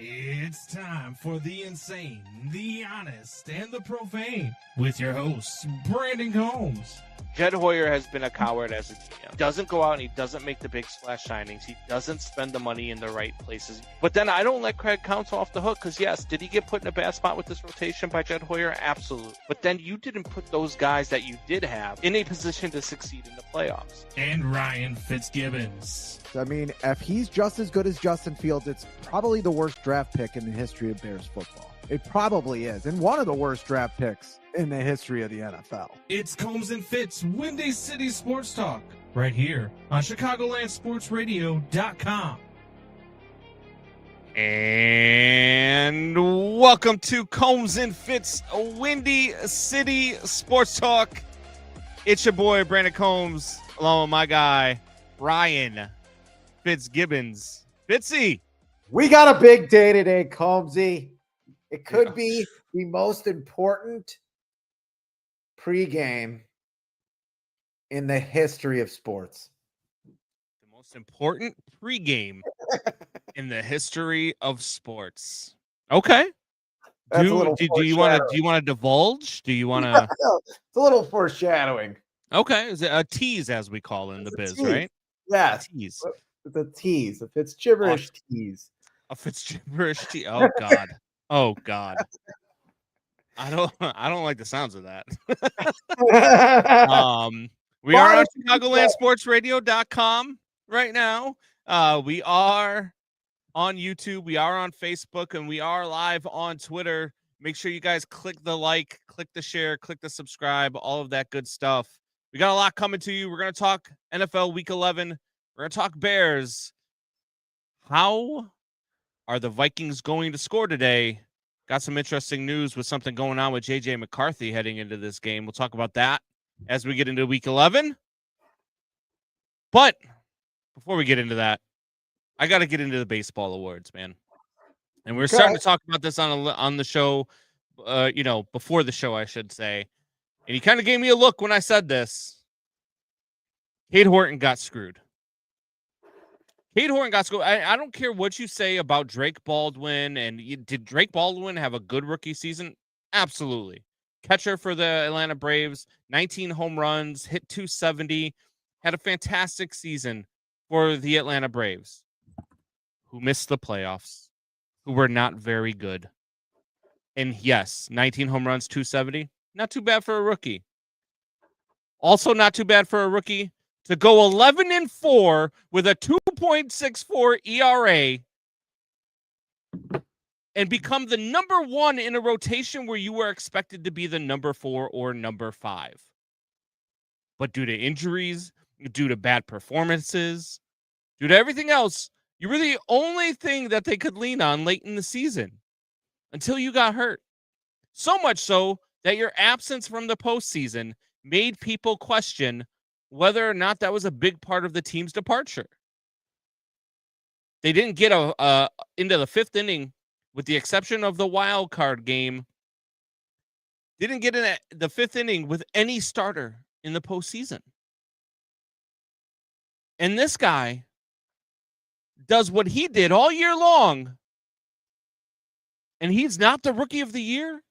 It's time for the insane, the honest, and the profane with your host, Brandon Combs. Jed Hoyer has been a coward as a GM. Doesn't go out and he doesn't make the big splash signings. He doesn't spend the money in the right places. But then I don't let Craig Counsell off the hook because, yes, did he get put in a bad spot with this rotation by Jed Hoyer? Absolutely. But then you didn't put those guys that you did have in a position to succeed in the playoffs. And Ryan Fitzgibbons. I mean, if he's just as good as Justin Fields, it's probably the worst draft pick in the history of Bears football. It probably is. And one of the worst draft picks in the history of the NFL. It's Combs and Fitz, Windy City Sports Talk, right here on ChicagolandSportsRadio.com. And welcome to Combs and Fitz, Windy City Sports Talk. It's your boy, Brandon Combs, along with my guy, Ryan Fitzgibbons. Fitzy. We got a big day today, Combsy. It could be the most important pregame in the history of sports. The most important pregame in the history of sports. Okay. Do you want to divulge? Do you want to? It's a little foreshadowing. Okay. Is it a tease, as we call it in the biz, right? Yes. A tease. It's a tease. If it's gibberish tease. A Fitzgibberish tease. Oh God. Oh God. I don't like the sounds of that. We are on ChicagolandSportsRadio.com right now. We are on YouTube, we are on Facebook, and we are live on Twitter. Make sure you guys click the like, click the share, click the subscribe, all of that good stuff. We got a lot coming to you. We're going to talk NFL Week 11. We're going to talk Bears. How are the Vikings going to score today? Got some interesting news with something going on with J.J. McCarthy heading into this game. We'll talk about that as we get into Week 11. But before we get into that, I got to get into the baseball awards, man. And we're starting to talk about this on the show, before the show, I should say. And he kind of gave me a look when I said this. Cade Horton got screwed. Cade Horton got screwed. I don't care what you say about Drake Baldwin. Did Drake Baldwin have a good rookie season? Absolutely. Catcher for the Atlanta Braves, 19 home runs, hit 270, had a fantastic season for the Atlanta Braves, who missed the playoffs, who were not very good. And yes, 19 home runs, 270, not too bad for a rookie. Also not too bad for a rookie to go 11-4 with a 2.64 ERA and become the number one in a rotation where you were expected to be the number 4 or number 5. But due to injuries, due to bad performances, due to everything else, you were the only thing that they could lean on late in the season until you got hurt. So much so that your absence from the postseason made people question whether or not that was a big part of the team's departure. They didn't get into the 5th inning, with the exception of the wild card game. Didn't get in the 5th inning with any starter in the postseason. And this guy does what he did all year long, and he's not the rookie of the year.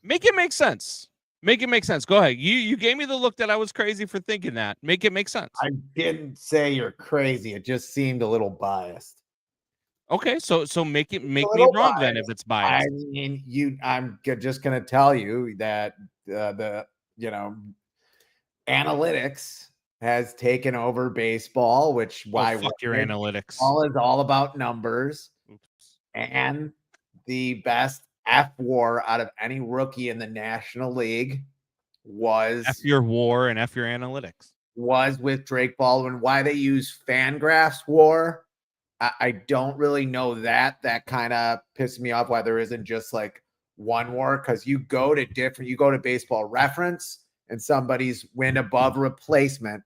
Make it make sense. Make it make sense. Go ahead. You gave me the look that I was crazy for thinking that. Make it make sense. I didn't say you're crazy. It just seemed a little biased. Okay, so make me wrong then if it's biased. I mean, I'm just going to tell you that the analytics has taken over baseball, which fuck your analytics. All is all about numbers. Oops. And the best F WAR out of any rookie in the National League was F your WAR and F your analytics. Was with Drake Baldwin. Why they use Fangraphs WAR, I don't really know that. That kind of pissed me off. Why there isn't just like one WAR, because you go to Baseball Reference and somebody's win above replacement.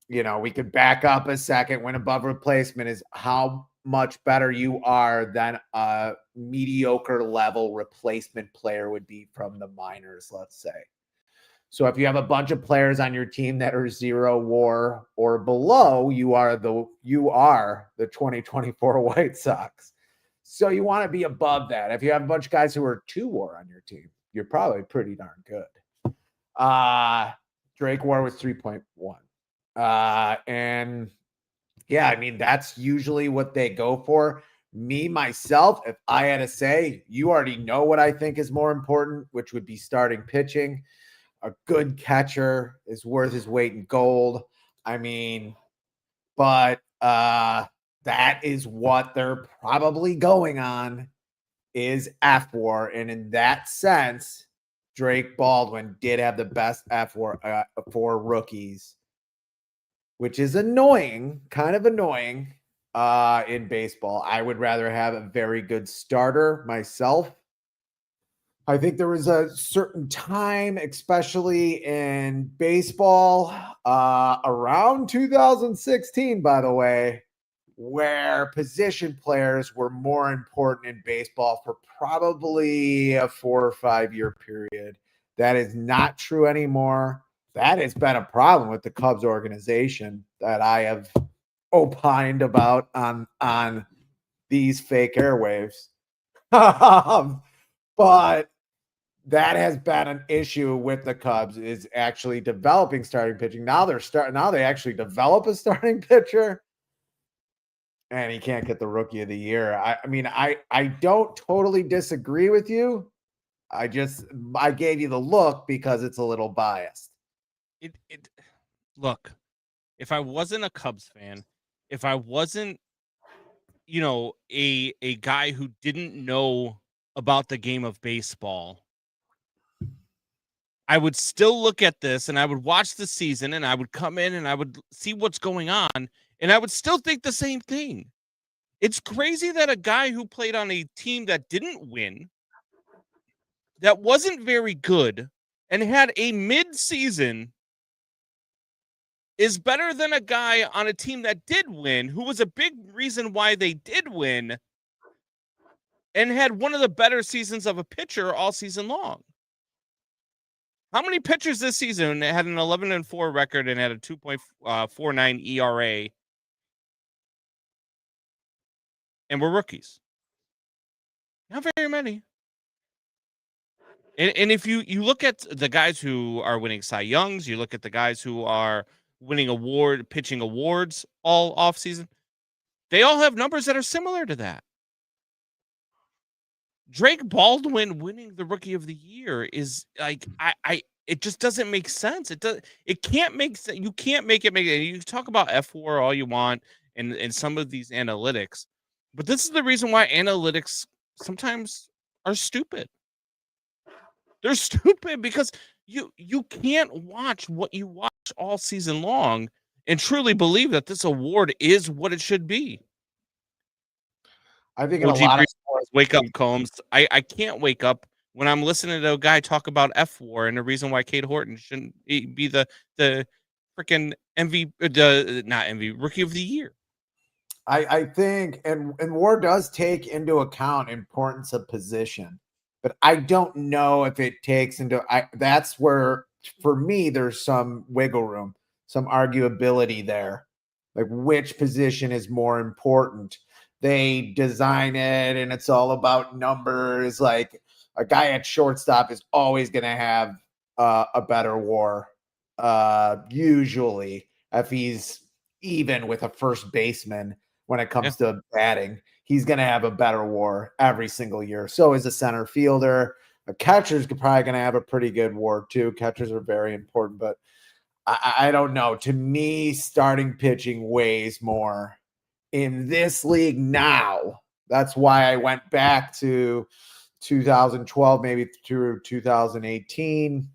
We could back up a second. Win above replacement is how much better you are than a mediocre level replacement player would be from the minors, let's say. So if you have a bunch of players on your team that are 0 WAR or below, you are the 2024 White Sox. So you want to be above that. If you have a bunch of guys who are 2 WAR on your team, you're probably pretty darn good. Drake WAR was 3.1. And yeah, I mean, that's usually what they go for. Me, myself, if I had to say, you already know what I think is more important, which would be starting pitching. A good catcher is worth his weight in gold. I mean, but that is what they're probably going on is F WAR. And in that sense, Drake Baldwin did have the best F WAR for rookies, which is annoying, kind of annoying in baseball. I would rather have a very good starter myself. I think there was a certain time, especially in baseball, around 2016, by the way, where position players were more important in baseball for probably a 4 or 5 year period. That is not true anymore. That has been a problem with the Cubs organization that I have opined about on these fake airwaves. But that has been an issue with the Cubs is actually developing starting pitching. Now they actually develop a starting pitcher and he can't get the rookie of the year. I mean, I don't totally disagree with you. I gave you the look because it's a little biased. Look, if I wasn't a Cubs fan, if I wasn't, a guy who didn't know about the game of baseball, I would still look at this and I would watch the season and I would come in and I would see what's going on and I would still think the same thing. It's crazy that a guy who played on a team that didn't win, that wasn't very good, and had a mid-season is better than a guy on a team that did win, who was a big reason why they did win, and had one of the better seasons of a pitcher all season long. How many pitchers this season had an 11-4 record and had a 2.49 ERA and were rookies? Not very many. And if you look at the guys who are winning Cy Youngs, you look at the guys who are winning pitching awards all offseason, they all have numbers that are similar to that. Drake Baldwin winning the Rookie of the Year is like it just doesn't make sense. It can't make sense. You can't make it make it. You talk about F4 all you want and some of these analytics, but this is the reason why analytics sometimes are stupid. They're stupid because you can't watch what you watch all season long and truly believe that this award is what it should be. I think in a lot of sports, wake up, Combs. I can't wake up when I'm listening to a guy talk about F WAR and the reason why Cade Horton shouldn't be the freaking Rookie of the Year. I think, and WAR does take into account importance of position, but I don't know if it takes into. That's where, for me, there's some wiggle room, some arguability there, like which position is more important. They design it, and it's all about numbers. Like a guy at shortstop is always going to have a better WAR, usually if he's even with a first baseman. When it comes to batting, he's going to have a better WAR every single year. So is a center fielder. A catcher's probably going to have a pretty good WAR too. Catchers are very important, but I don't know. To me, starting pitching weighs more in this league now. That's why I went back to 2012, maybe through 2018,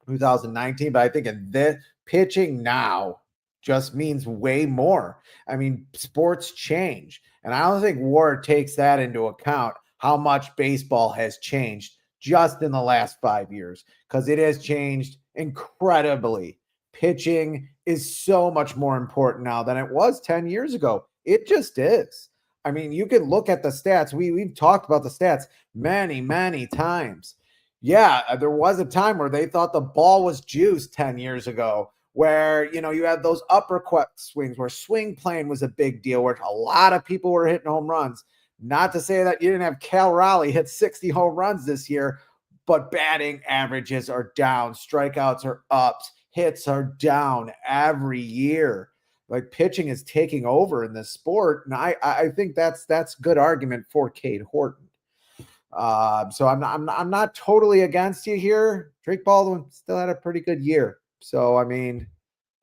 2019. But I think in this pitching now just means way more. I mean, sports change. And I don't think WAR takes that into account, how much baseball has changed just in the last 5 years, because it has changed incredibly. Pitching is so much more important now than it was 10 years ago. It just is. I mean, you can look at the stats. We've talked about the stats many, many times. Yeah, there was a time where they thought the ball was juiced 10 years ago, where, you had those uppercut swings where swing playing was a big deal, where a lot of people were hitting home runs. Not to say that you didn't have Cal Raleigh hit 60 home runs this year, but batting averages are down, strikeouts are up, hits are down every year. Like pitching is taking over in this sport, and I think that's good argument for Cade Horton. So I'm not totally against you here. Drake Baldwin still had a pretty good year. So I mean,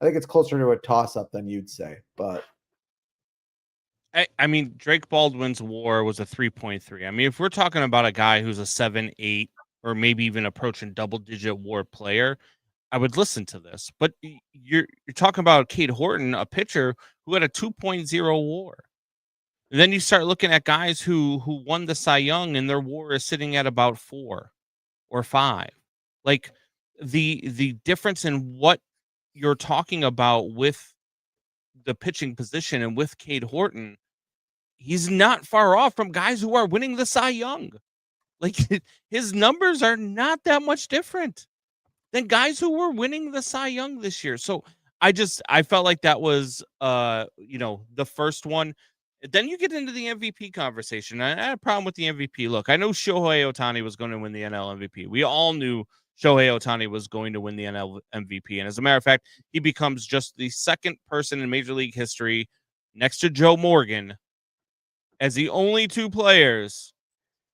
I think it's closer to a toss up than you'd say, but I mean, Drake Baldwin's WAR was a 3.3. I mean, if we're talking about a guy who's a 7, 8, or maybe even approaching double-digit WAR player, I would listen to this. But you're talking about Cade Horton, a pitcher who had a 2.0 WAR. And then you start looking at guys who won the Cy Young, and their WAR is sitting at about 4 or 5. Like the difference in what you're talking about with the pitching position and with Cade Horton, he's not far off from guys who are winning the Cy Young. Like his numbers are not that much different than guys who were winning the Cy Young this year. So I felt like that was the first one. Then you get into the MVP conversation. I had a problem with the MVP. Look, I know Shohei Ohtani was going to win the NL MVP. We all knew Shohei Ohtani was going to win the NL MVP. And as a matter of fact, he becomes just the second person in Major League history next to Joe Morgan as the only two players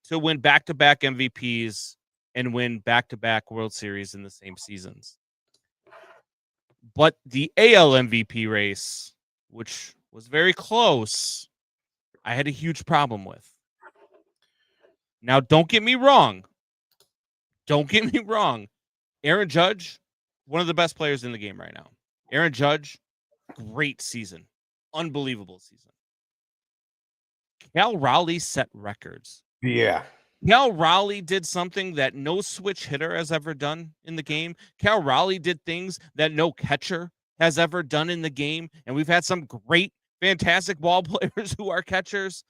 to win back-to-back MVPs and win back-to-back World Series in the same seasons. But the AL MVP race, which was very close, I had a huge problem with. Now, don't get me wrong. Aaron Judge, one of the best players in the game right now. Aaron Judge, great season. Unbelievable season. Cal Raleigh set records. yeah. Cal Raleigh did something that no switch hitter has ever done in the game. Cal Raleigh did things that no catcher has ever done in the game. And we've had some great, fantastic ball players who are catchers.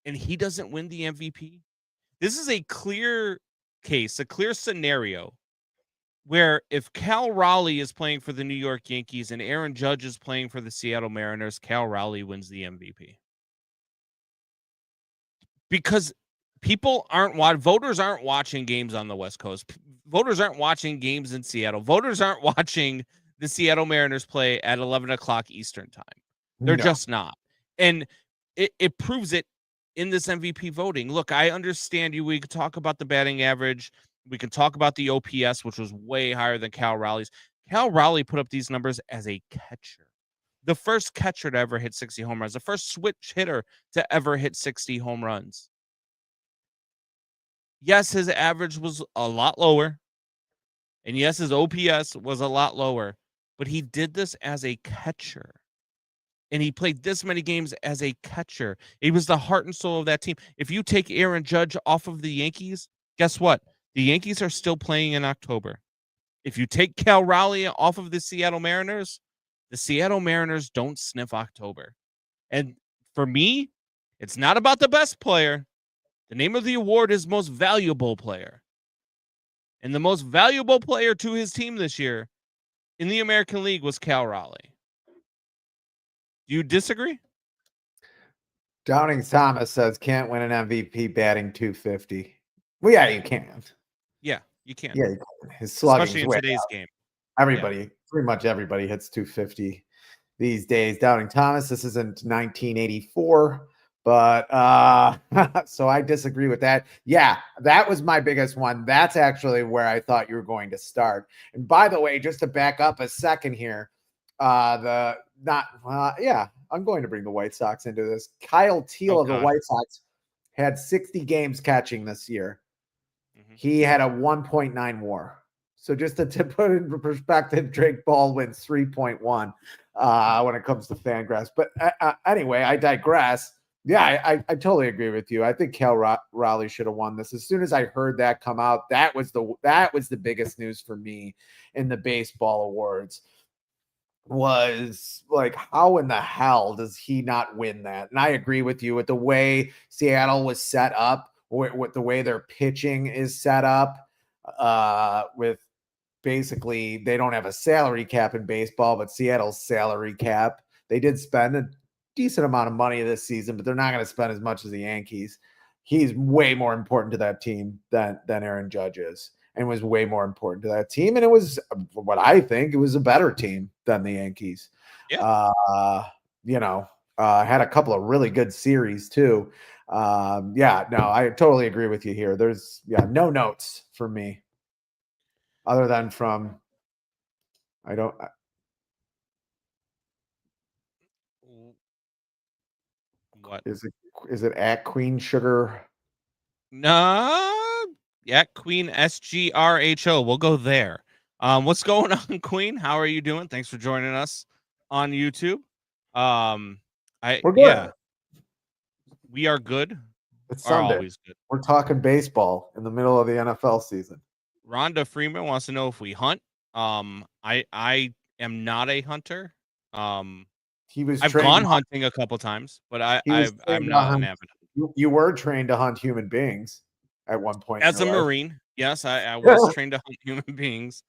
And he doesn't win the MVP. This is a clear case, a clear scenario where if Cal Raleigh is playing for the New York Yankees and Aaron Judge is playing for the Seattle Mariners, Cal Raleigh wins the MVP. Because voters aren't watching games on the West Coast. Voters aren't watching games in Seattle. Voters aren't watching the Seattle Mariners play at 11 o'clock Eastern time. They're just not. And it proves it in this MVP voting. Look, I understand you. We could talk about the batting average. We can talk about the OPS, which was way higher than Cal Raleigh's. Cal Raleigh put up these numbers as a catcher. The first catcher to ever hit 60 home runs. The first switch hitter to ever hit 60 home runs. Yes, his average was a lot lower. And yes, his OPS was a lot lower. But he did this as a catcher. And he played this many games as a catcher. He was the heart and soul of that team. If you take Aaron Judge off of the Yankees, guess what? The Yankees are still playing in October. If you take Cal Raleigh off of the Seattle Mariners, the Seattle Mariners don't sniff October. And for me, it's not about the best player. The name of the award is most valuable player. And the most valuable player to his team this year in the American League was Cal Raleigh. Do you disagree? Downing Thomas says can't win an MVP batting 250. Well, yeah, you can. Yeah, you can. Yeah, his slugging, especially in today's game. Pretty much everybody hits 250 these days. Downing Thomas, this isn't 1984, but so I disagree with that. Yeah, that was my biggest one. That's actually where I thought you were going to start. And by the way, just to back up a second here, I'm going to bring the White Sox into this. Kyle Teal of the White Sox had 60 games catching this year. Mm-hmm. He had a 1.9 WAR. So just to put in perspective, Drake Baldwin's 3.1 when it comes to Fangraphs. But anyway, I digress. Yeah, I totally agree with you. I think Cal Raleigh should have won this. As soon as I heard that come out, that was the biggest news for me in the baseball awards. Was like, how in the hell does he not win that? And I agree with you with the way Seattle was set up, with the way their pitching is set up, with basically they don't have a salary cap in baseball, but Seattle's salary cap. They did spend decent amount of money this season, but they're not going to spend as much as the Yankees. He's way more important to that team than Aaron Judge is, and was way more important to that team. And it was what I think it was a better team than the Yankees. Yeah. Had a couple of really good series too. I totally agree with you here. There's no notes for me other than from What? is it at Queen Sugar? No. Yeah, Queen SGRHO. We'll go there. What's going on, Queen? How are you doing? Thanks for joining us on YouTube. We're good. Yeah, we are good. It's Are Sunday. always good. We're talking baseball in the middle of the NFL season. Rhonda Freeman wants to know if we hunt. I am not a hunter. I've gone hunting a couple times, but I'm not an avid hunter. You were trained to hunt human beings at one point. As a Marine, yes, I was trained to hunt human beings.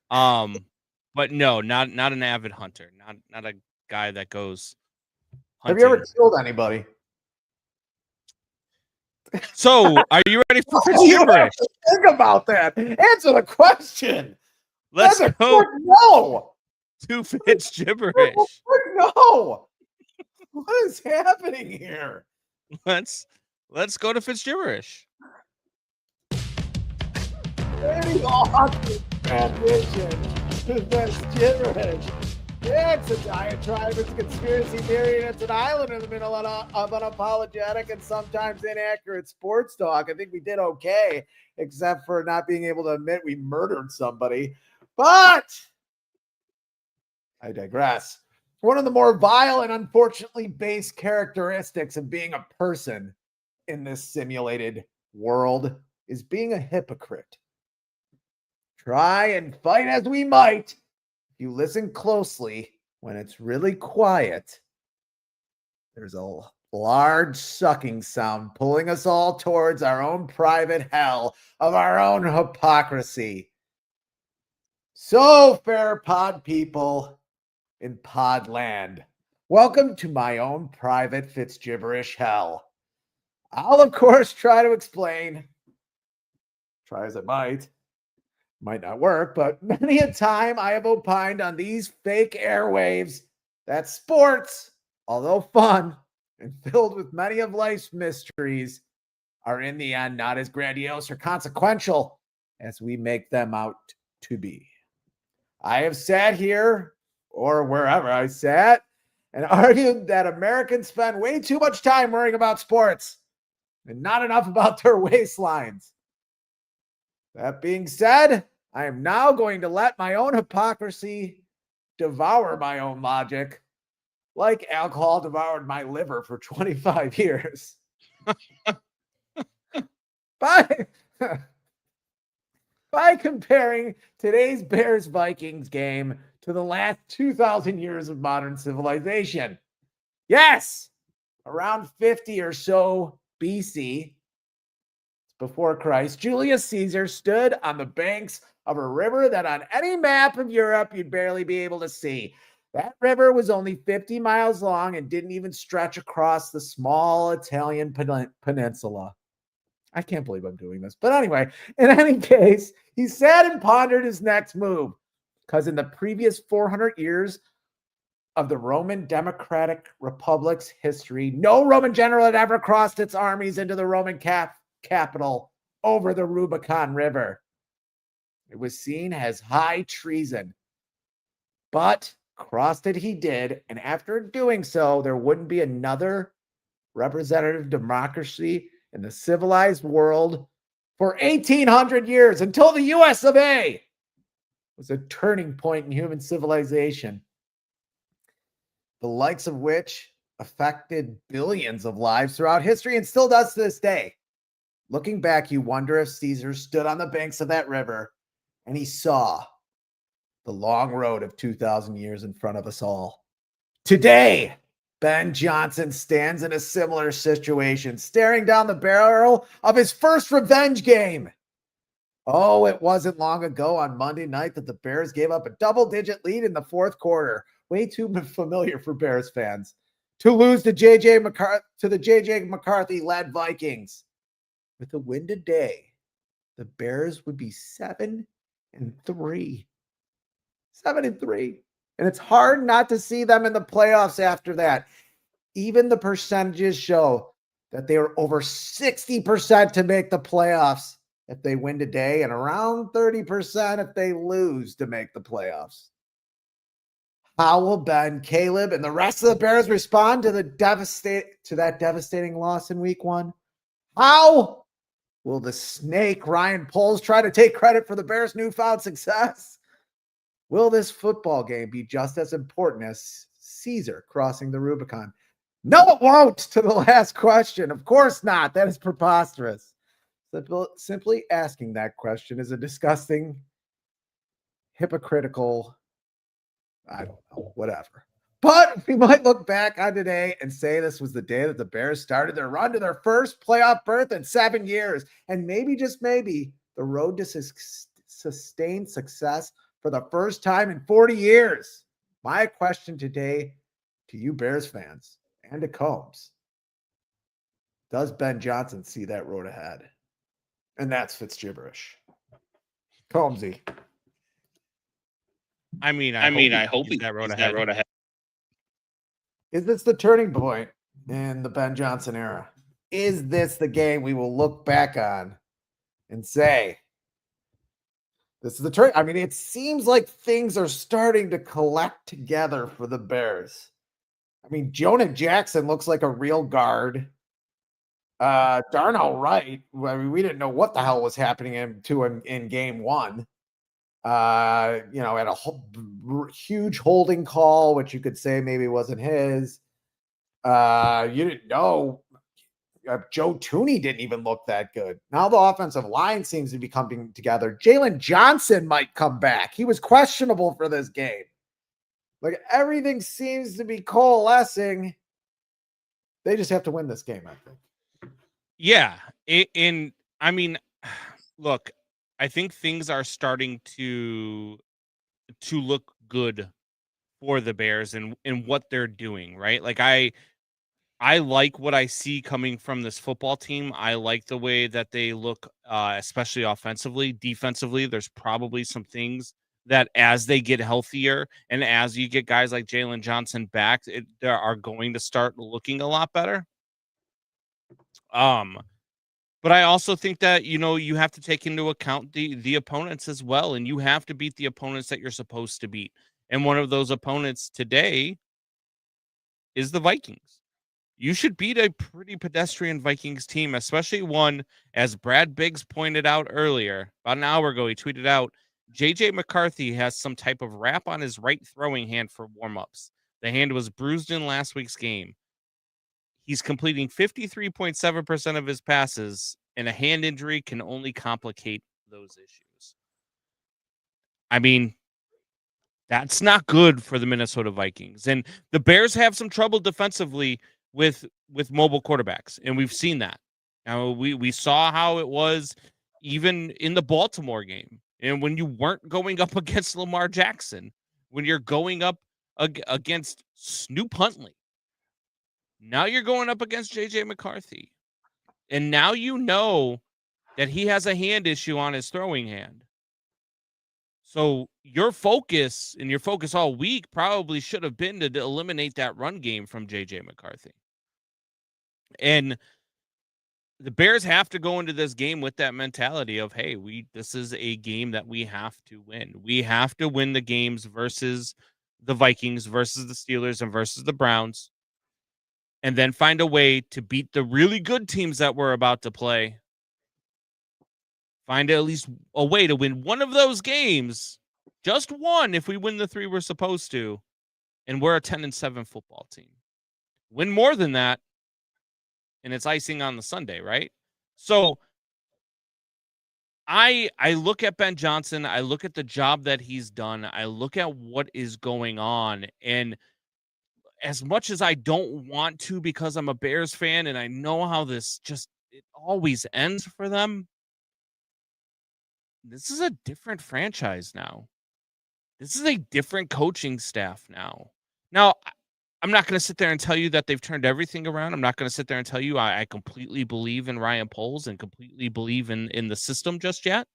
But no, not an avid hunter. Not a guy that goes hunting. Have you ever killed anybody? So, are you ready for gibberish? Think about that. Answer the question. Let's go. No. To Fitz gibberish. No. What is happening here? Let's go to Fitz gibberish. Very awesome transition to Fitz gibberish. It's a diatribe, it's a conspiracy theory, and it's an island in the middle of unapologetic and sometimes inaccurate sports talk. I think we did okay, except for not being able to admit we murdered somebody. But I digress. One of the more vile and unfortunately base characteristics of being a person in this simulated world is being a hypocrite. Try and fight as we might. If you listen closely, when it's really quiet, there's a large sucking sound pulling us all towards our own private hell of our own hypocrisy. So, fair pod people in Podland, welcome to my own private Fitzgibberish hell. I'll, of course, try to explain, try as I might not work, but many a time I have opined on these fake airwaves that sports, although fun and filled with many of life's mysteries, are in the end not as grandiose or consequential as we make them out to be. I have sat here, or wherever I sat, and argued that Americans spend way too much time worrying about sports and not enough about their waistlines. That being said, I am now going to let my own hypocrisy devour my own logic, like alcohol devoured my liver for 25 years. By comparing today's Bears-Vikings game to the last 2,000 years of modern civilization. Yes, around 50 or so BC, before Christ, Julius Caesar stood on the banks of a river that on any map of Europe you'd barely be able to see. That river was only 50 miles long and didn't even stretch across the small Italian peninsula. I can't believe I'm doing this. But anyway, in any case, he sat and pondered his next move, because in the previous 400 years of the Roman Democratic Republic's history, no Roman general had ever crossed its armies into the Roman capital over the Rubicon River. It was seen as high treason, but crossed it he did, and after doing so, there wouldn't be another representative democracy in the civilized world for 1,800 years, until the US of A was a turning point in human civilization, the likes of which affected billions of lives throughout history and still does to this day. Looking back, you wonder if Caesar stood on the banks of that river and he saw the long road of 2,000 years in front of us all. Today, Ben Johnson stands in a similar situation, staring down the barrel of his first revenge game. Oh, it wasn't long ago on Monday night that the Bears gave up a double-digit lead in the fourth quarter. Way too familiar for Bears fans. to lose to the JJ McCarthy led Vikings. With a win today, the Bears would be 7-3. 7-3. And it's hard not to see them in the playoffs after that. Even the percentages show that they are over 60% to make the playoffs if they win today, and around 30% if they lose to make the playoffs. How will Ben, Caleb, and the rest of the Bears respond to that devastating loss in week 1? How will the snake Ryan Poles try to take credit for the Bears' newfound success? Will this football game be just as important as Caesar crossing the Rubicon? No, it won't. To the last question. Of course not. That is preposterous. Simply asking that question is a disgusting, hypocritical, I don't know, whatever. But we might look back on today and say this was the day that the Bears started their run to their first playoff berth in 7 years. And maybe, just maybe, the road to sustained success for the first time in 40 years. My question today to you Bears fans and to Combs: does Ben Johnson see that road ahead? And that's Fitzgibberish. Combsy. I hope he's that road ahead. Is this the turning point in the Ben Johnson era? Is this the game we will look back on and say, this is the turn? I mean, it seems like things are starting to collect together for the Bears. I mean, Jonah Jackson looks like a real guard. Darnell Wright, I mean, we didn't know what the hell was happening to him in game 1. Had a huge holding call, which you could say maybe wasn't his. You didn't know. Joe Tooney didn't even look that good. Now the offensive line seems to be coming together. Jalen Johnson might come back. He was questionable for this game. Like, everything seems to be coalescing. They just have to win this game, I think. Yeah. Look, I think things are starting to look good for the Bears and what they're doing, right? Like, I like what I see coming from this football team. I like the way that they look, especially offensively. Defensively, there's probably some things that, as they get healthier and as you get guys like Jalen Johnson back, they are going to start looking a lot better. But I also think that, you have to take into account the opponents as well, and you have to beat the opponents that you're supposed to beat. And one of those opponents today is the Vikings. You should beat a pretty pedestrian Vikings team, especially one, as Brad Biggs pointed out earlier, about an hour ago, he tweeted out, JJ McCarthy has some type of wrap on his right throwing hand for warmups. The hand was bruised in last week's game. He's completing 53.7% of his passes, and a hand injury can only complicate those issues. I mean, that's not good for the Minnesota Vikings. And the Bears have some trouble defensively with mobile quarterbacks, and we've seen that. Now, we saw how it was even in the Baltimore game, and when you weren't going up against Lamar Jackson, when you're going up against Snoop Huntley. Now you're going up against JJ McCarthy. And now you know that he has a hand issue on his throwing hand. So your focus all week probably should have been to eliminate that run game from JJ McCarthy. And the Bears have to go into this game with that mentality of, hey, this is a game that we have to win. We have to win the games versus the Vikings, versus the Steelers, and versus the Browns. And then find a way to beat the really good teams that we're about to play. Find at least a way to win one of those games. Just one if we win the 3 we're supposed to. And we're a 10-7 football team. Win more than that, and it's icing on the Sunday, right? So I look at Ben Johnson. I look at the job that he's done. I look at what is going on. And as much as I don't want to, because I'm a Bears fan and I know how this it always ends for them, this is a different franchise now. This is a different coaching staff now. Now, I'm not going to sit there and tell you that they've turned everything around. I'm not going to sit there and tell you I completely believe in Ryan Poles and completely believe in the system just yet.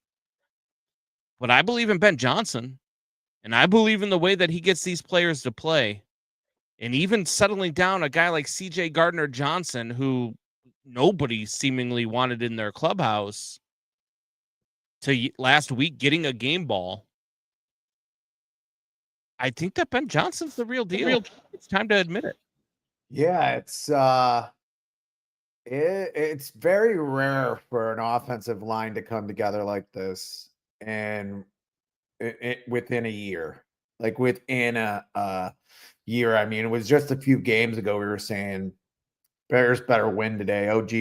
But I believe in Ben Johnson, and I believe in the way that he gets these players to play. And even settling down a guy like CJ Gardner-Johnson, who nobody seemingly wanted in their clubhouse, to last week getting a game ball. I think that Ben Johnson's the real deal. It's time to admit it. Yeah, it's very rare for an offensive line to come together like this, and within a year, like within a year. I mean, it was just a few games ago we were saying Bears better win today. OG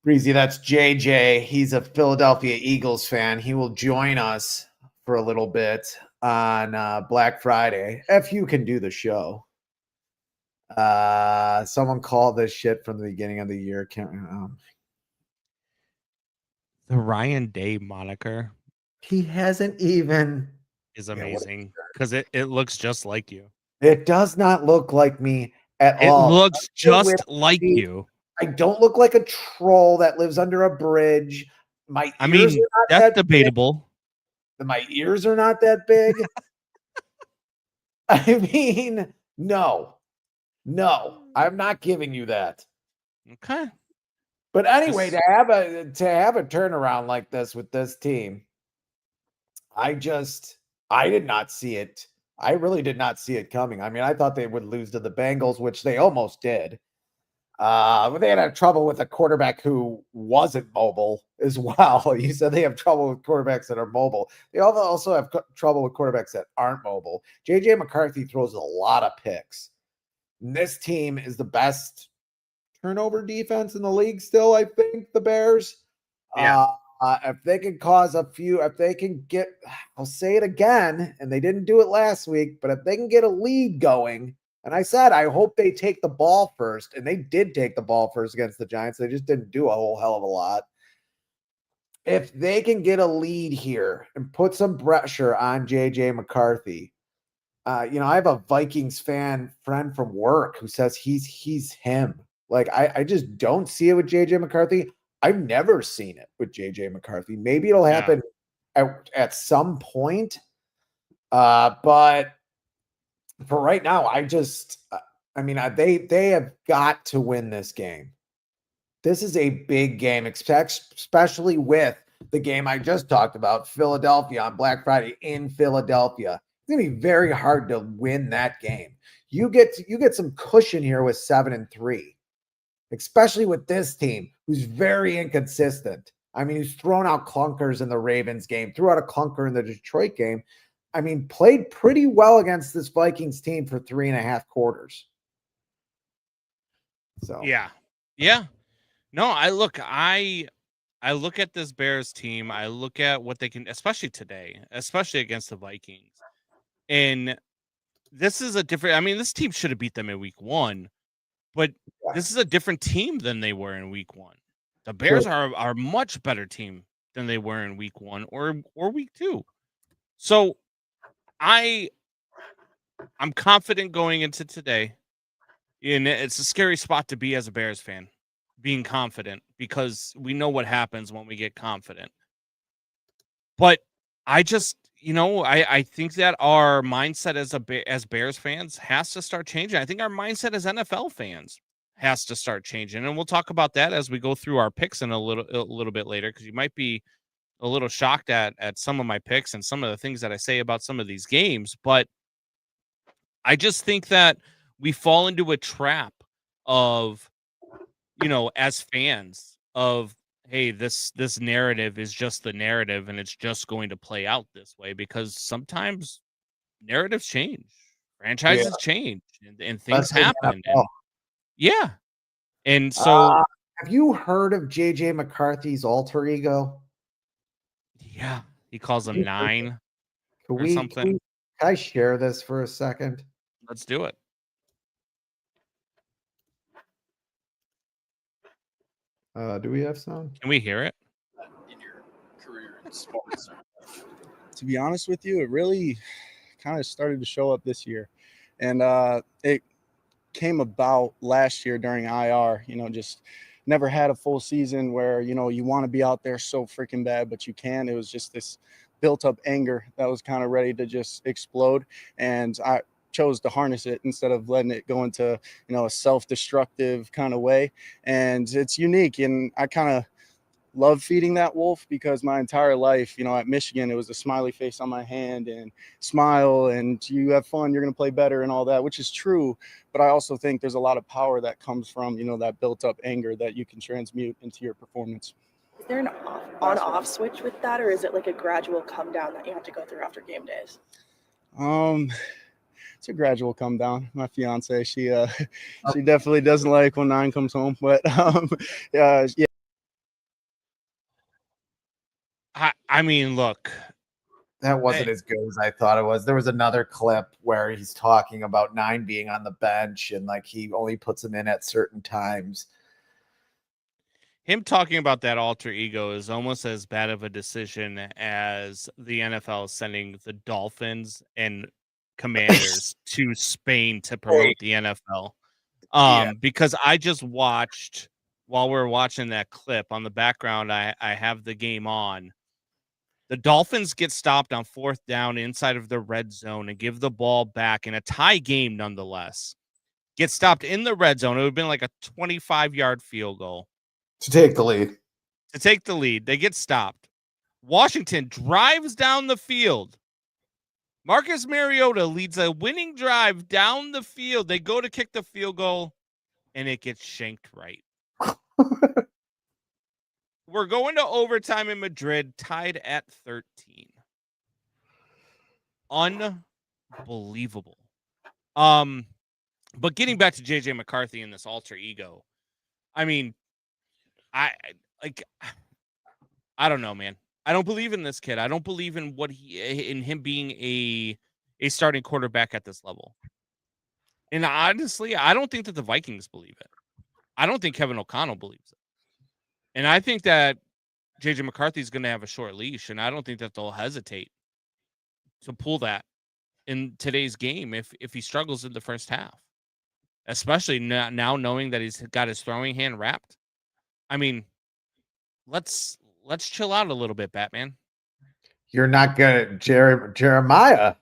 Breezy, that's JJ. He's a Philadelphia Eagles fan. He will join us for a little bit on Black Friday if you can do the show. Someone called this shit from the beginning of the year. The Ryan Day moniker He hasn't even. is amazing because it looks just like you. It does not look like me at It all. looks just like you. I don't look like a troll that lives under a bridge. My I ears mean, are not that's that debatable. big. My ears are not that big. I mean, no, I'm not giving you that. Okay. But anyway, to have a turnaround like this with this team, I did not see it. I really did not see it coming. I mean, I thought they would lose to the Bengals, which they almost did. But they had trouble with a quarterback who wasn't mobile as well. You said they have trouble with quarterbacks that are mobile. They also have trouble with quarterbacks that aren't mobile. JJ McCarthy throws a lot of picks. And this team is the best turnover defense in the league still, I think, the Bears. Yeah. If they can cause a few, if they can get, I'll say it again, and they didn't do it last week, but if they can get a lead going, and I said, I hope they take the ball first, and they did take the ball first against the Giants. They just didn't do a whole hell of a lot. If they can get a lead here and put some pressure on JJ McCarthy, I have a Vikings fan friend from work who says he's him. Like, I just don't see it with JJ McCarthy. I've never seen it with JJ McCarthy. Maybe it'll happen at some point. But for right now, they have got to win this game. This is a big game, especially with the game I just talked about, Philadelphia on Black Friday in Philadelphia. It's going to be very hard to win that game. You get some cushion here with 7-3. Especially with this team, who's very inconsistent. I mean, who's thrown out clunkers in the Ravens game, threw out a clunker in the Detroit game. I mean, played pretty well against this Vikings team for 3.5 quarters. So yeah. No, I look at this Bears team. I look at what they can, especially today, especially against the Vikings. And this is a different. I mean, this team should have beat them in week 1. But this is a different team than they were in week 1. The Bears are a much better team than they were in week 1 or week 2. So I'm confident going into today. And it's a scary spot to be as a Bears fan, being confident, because we know what happens when we get confident. But I just, I think that our mindset as Bears fans has to start changing. I think our mindset as NFL fans has to start changing, and we'll talk about that as we go through our picks in a little bit later, because you might be a little shocked at some of my picks and some of the things that I say about some of these games. But I just think that we fall into a trap of, as fans of, hey, this narrative is just the narrative and it's just going to play out this way, because sometimes narratives change, franchises change, and things happen. And, and so have you heard of JJ McCarthy's alter ego? Yeah, he calls them 9 or Can something. I share this for a second? Let's do it. Do we have sound? Can we hear it? In your career in sports? To be honest with you, it really kind of started to show up this year. And it came about last year during IR, just never had a full season where, you want to be out there so freaking bad, but you can. It was just this built up anger that was kind of ready to just explode. And I chose to harness it instead of letting it go into, a self-destructive kind of way. And it's unique. And I kind of love feeding that wolf because my entire life, at Michigan, it was a smiley face on my hand and smile and you have fun, you're going to play better and all that, which is true. But I also think there's a lot of power that comes from, that built up anger that you can transmute into your performance. Is there an on-off switch with that, or is it like a gradual come down that you have to go through after game days? It's a gradual come down. My fiance, she definitely doesn't like when 9 comes home, but yeah. I mean, look, that wasn't as good as I thought it was. There was another clip where he's talking about 9 being on the bench and like he only puts him in at certain times. Him talking about that alter ego is almost as bad of a decision as the NFL sending the Dolphins and Commanders to Spain to promote the NFL. Because I just watched, while we're watching that clip on the background, I have the game on. The Dolphins get stopped on 4th down inside of the red zone and give the ball back in a tie game nonetheless. Get stopped in the red zone. It would have been like a 25-yard field goal. To take the lead. They get stopped. Washington drives down the field. Marcus Mariota leads a winning drive down the field. They go to kick the field goal, and it gets shanked right. We're going to overtime in Madrid, tied at 13. Unbelievable. But getting back to JJ McCarthy and this alter ego, I mean, I don't know, man. I don't believe in this kid. I don't believe in him being a starting quarterback at this level. And honestly, I don't think that the Vikings believe it. I don't think Kevin O'Connell believes it. And I think that JJ McCarthy is going to have a short leash, and I don't think that they'll hesitate to pull that in today's game if he struggles in the first half, especially now knowing that he's got his throwing hand wrapped. I mean, let's chill out a little bit, Batman. You're not gonna Jeremiah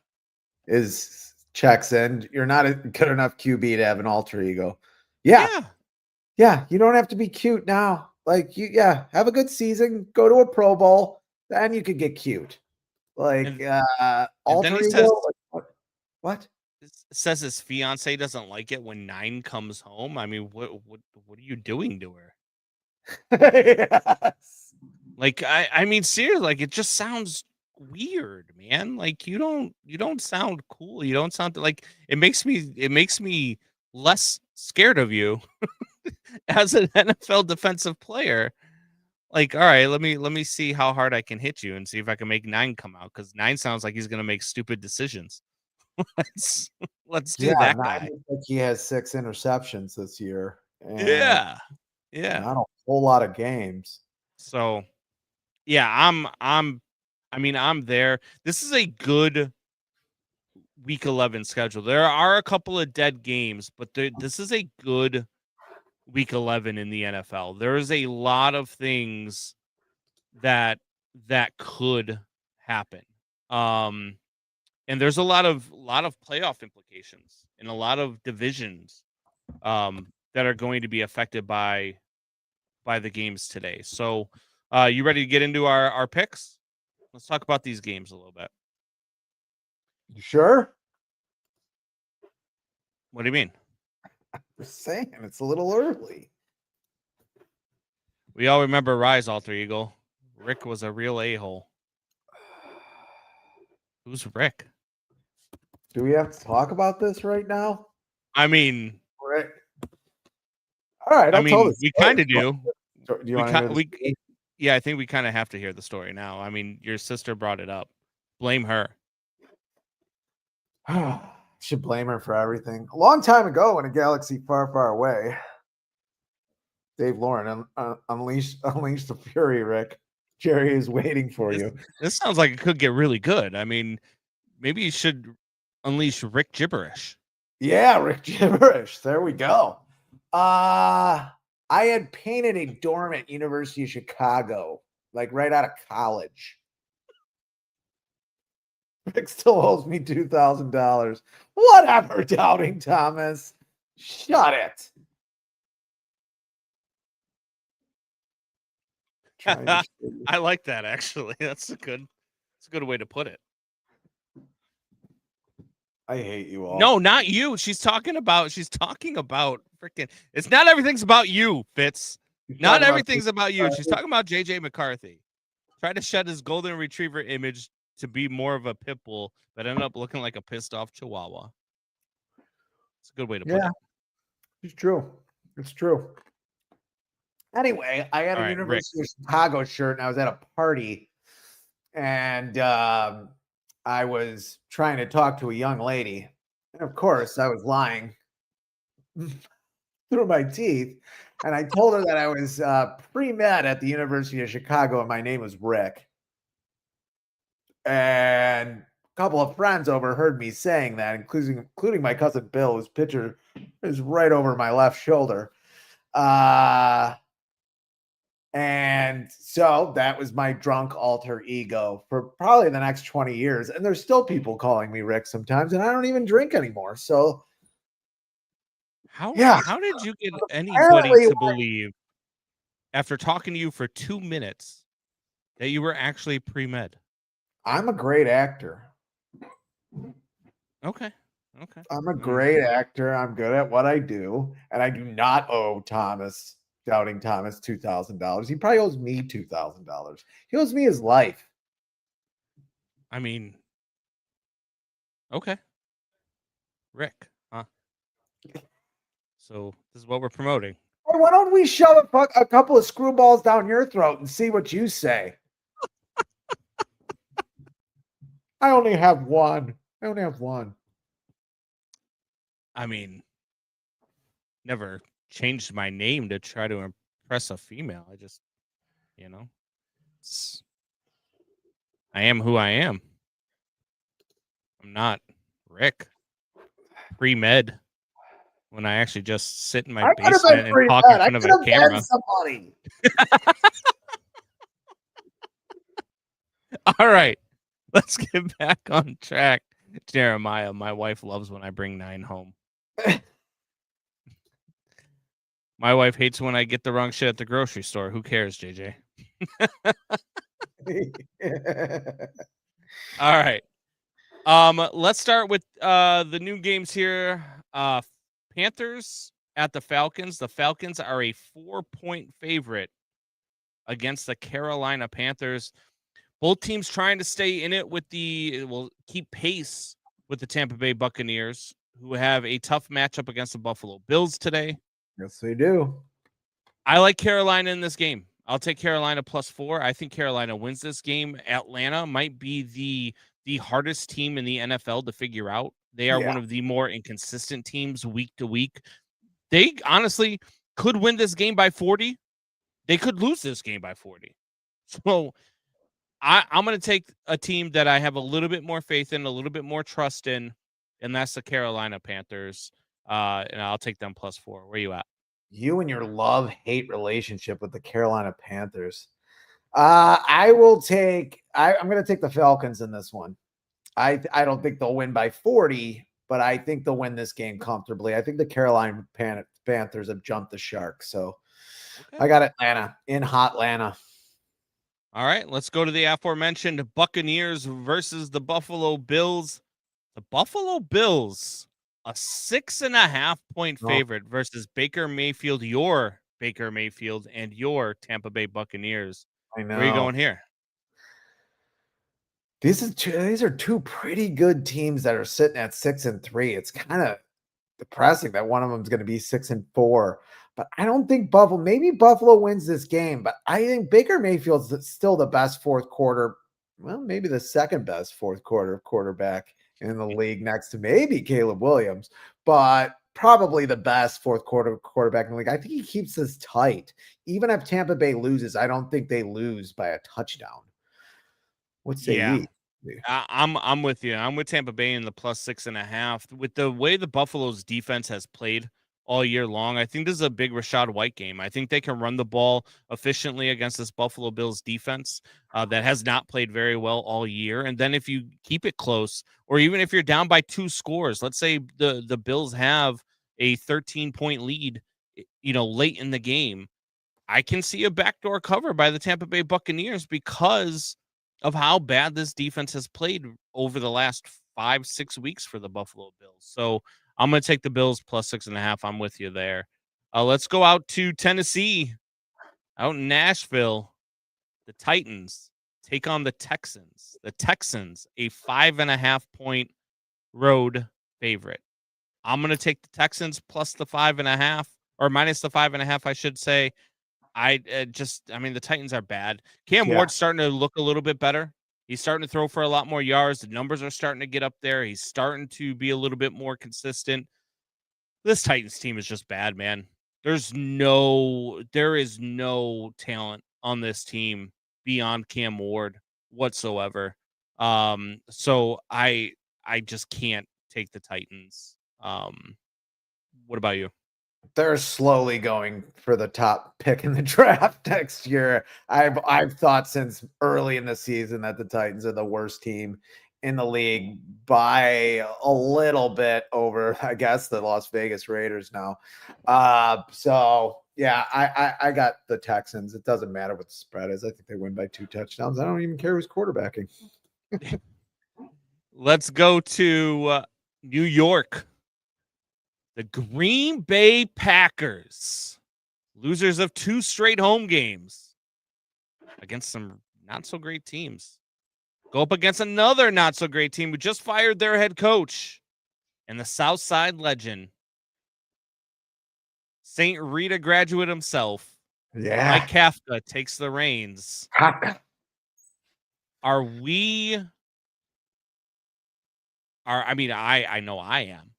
checks in. You're not a good enough QB to have an alter ego. Yeah. You don't have to be cute now. Like have a good season, go to a Pro Bowl, then you could get cute. Like alter ego. Says, what? Says his fiance doesn't like it when 9 comes home. I mean, what are you doing to her? Yes. Like I mean, seriously, like it just sounds weird, man. Like you don't sound cool. You don't sound like it makes me less scared of you as an NFL defensive player. Like, all right, let me see how hard I can hit you and see if I can make 9 come out, because 9 sounds like he's gonna make stupid decisions. Let's do that guy. Like he has 6 interceptions this year. Yeah. Not a whole lot of games. So I'm there. This is a good week 11 schedule. There are a couple of dead games, but this is a good week 11 in the NFL. There is a lot of things that could happen. And there's a lot of playoff implications and a lot of divisions that are going to be affected by the games today. So you ready to get into our picks? Let's talk about these games a little bit. You sure? What do you mean? I'm just saying, it's a little early. We all remember Rise, Alter Ego. Rick was a real a-hole. Who's Rick? Do we have to talk about this right now? I mean, Rick. All right. We kind of do. Do you want to Yeah, I think we kind of have to hear the story now. I mean, your sister brought it up. Blame her. Should blame her for everything. A long time ago in a galaxy far, far away, Dave Lauren unleashed the fury, Rick. Jerry is waiting for you. This sounds like it could get really good. I mean, maybe you should unleash Rick gibberish. Yeah, Rick Gibberish. There we go. I had painted a dorm at University of Chicago, like right out of college. Rick still owes me $2,000. Whatever, Doubting Thomas. Shut it. Trying to show you. I like that actually. That's a good way to put it. I hate you all. No, not you. She's talking about freaking. It's not everything's about you, Fitz. You're Not talking about everything's about you. She's talking about JJ McCarthy. Tried to shed his golden retriever image to be more of a pit bull, but ended up looking like a pissed off chihuahua. It's a good way to put it. It's true. It's true. Anyway, I had All a right, University of Chicago shirt and I was at a party and I was trying to talk to a young lady. And of course, I was lying through my teeth. And I told her that I was pre-med at the University of Chicago and my name was Rick. And a couple of friends overheard me saying that, including my cousin Bill, whose picture is right over my left shoulder. And so that was my drunk alter ego for probably the next 20 years. And there's still people calling me Rick sometimes, and I don't even drink anymore. So How Yeah. how did you get anybody Apparently, to believe after talking to you for 2 minutes that you were actually pre-med? I'm a great actor. Okay. I'm a great actor. I'm good at what I do. And I do not owe Doubting Thomas, $2,000. He probably owes me $2,000. He owes me his life. I mean, okay. Rick, huh? So this is what we're promoting. Hey, why don't we shove a couple of screwballs down your throat and see what you say? I only have one. I mean, never changed my name to try to impress a female. I just, I am who I am. I'm not Rick pre-med when I actually just sit in my basement and talk in front of a camera. Somebody. All right, let's get back on track. Jeremiah, my wife loves when I bring 9 home. My wife hates when I get the wrong shit at the grocery store. Who cares, JJ? All right. Let's start with the new games here. Panthers at the Falcons. The Falcons are a 4-point favorite against the Carolina Panthers. Both teams trying to stay in it keep pace with the Tampa Bay Buccaneers, who have a tough matchup against the Buffalo Bills today. Yes, they do. I like Carolina in this game. I'll take Carolina +4. I think Carolina wins this game. Atlanta might be the hardest team in the NFL to figure out. They are one of the more inconsistent teams week to week. They honestly could win this game by 40. They could lose this game by 40. So I'm going to take a team that I have a little bit more faith in, a little bit more trust in, and that's the Carolina Panthers. And I'll take them +4. Where are you at? You and your love-hate relationship with the Carolina Panthers. I'm going to take the Falcons in this one. I don't think they'll win by 40, but I think they'll win this game comfortably. I think the Carolina Panthers have jumped the shark. So okay. I got Atlanta in Hotlanta. All right, let's go to the aforementioned Buccaneers versus the Buffalo Bills. The Buffalo Bills, a 6.5-point favorite versus Baker Mayfield, your Baker Mayfield, and your Tampa Bay Buccaneers. I know. Where are you going here? These are two pretty good teams that are sitting at 6-3. It's kind of depressing that one of them is going to be 6-4. But I don't think maybe Buffalo wins this game, but I think Baker Mayfield's still the best fourth quarter. Well, maybe the second best fourth quarter quarterback in the league next to maybe Caleb Williams, but probably the best fourth quarter quarterback in the league. I think he keeps this tight. Even if Tampa Bay loses, I don't think they lose by a touchdown. What say you? I'm with you. I'm with Tampa Bay in the plus 6.5. With the way the Buffalo's defense has played all year long, I think this is a big Rashad White game. I think they can run the ball efficiently against this Buffalo Bills defense that has not played very well all year. And then if you keep it close, or even if you're down by 2 scores, let's say the Bills have a 13-point lead, late in the game, I can see a backdoor cover by the Tampa Bay Buccaneers because of how bad this defense has played over the last 5-6 weeks for the Buffalo Bills. So I'm going to take the Bills plus 6.5. I'm with you there. Let's go out to Tennessee, out in Nashville. The Titans take on the Texans. The Texans, a 5.5-point road favorite. I'm going to take the Texans plus the 5.5, or minus the 5.5, I should say. The Titans are bad. Cam Ward's starting to look a little bit better. He's starting to throw for a lot more yards. The numbers are starting to get up there. He's starting to be a little bit more consistent. This Titans team is just bad, man. There is no talent on this team beyond Cam Ward whatsoever. So I just can't take the Titans. What about you? They're slowly going for the top pick in the draft next year. I've thought since early in the season that the Titans are the worst team in the league by a little bit over, I guess, the Las Vegas Raiders now. So yeah, I got the Texans. It doesn't matter what the spread is. I think they win by 2 touchdowns. I don't even care who's quarterbacking. Let's go to New York. The Green Bay Packers, losers of 2 straight home games against some not so great teams, go up against another not so great team who just fired their head coach and the South Side legend, St. Rita graduate himself. Yeah. Mike Kafka takes the reins. I know I am.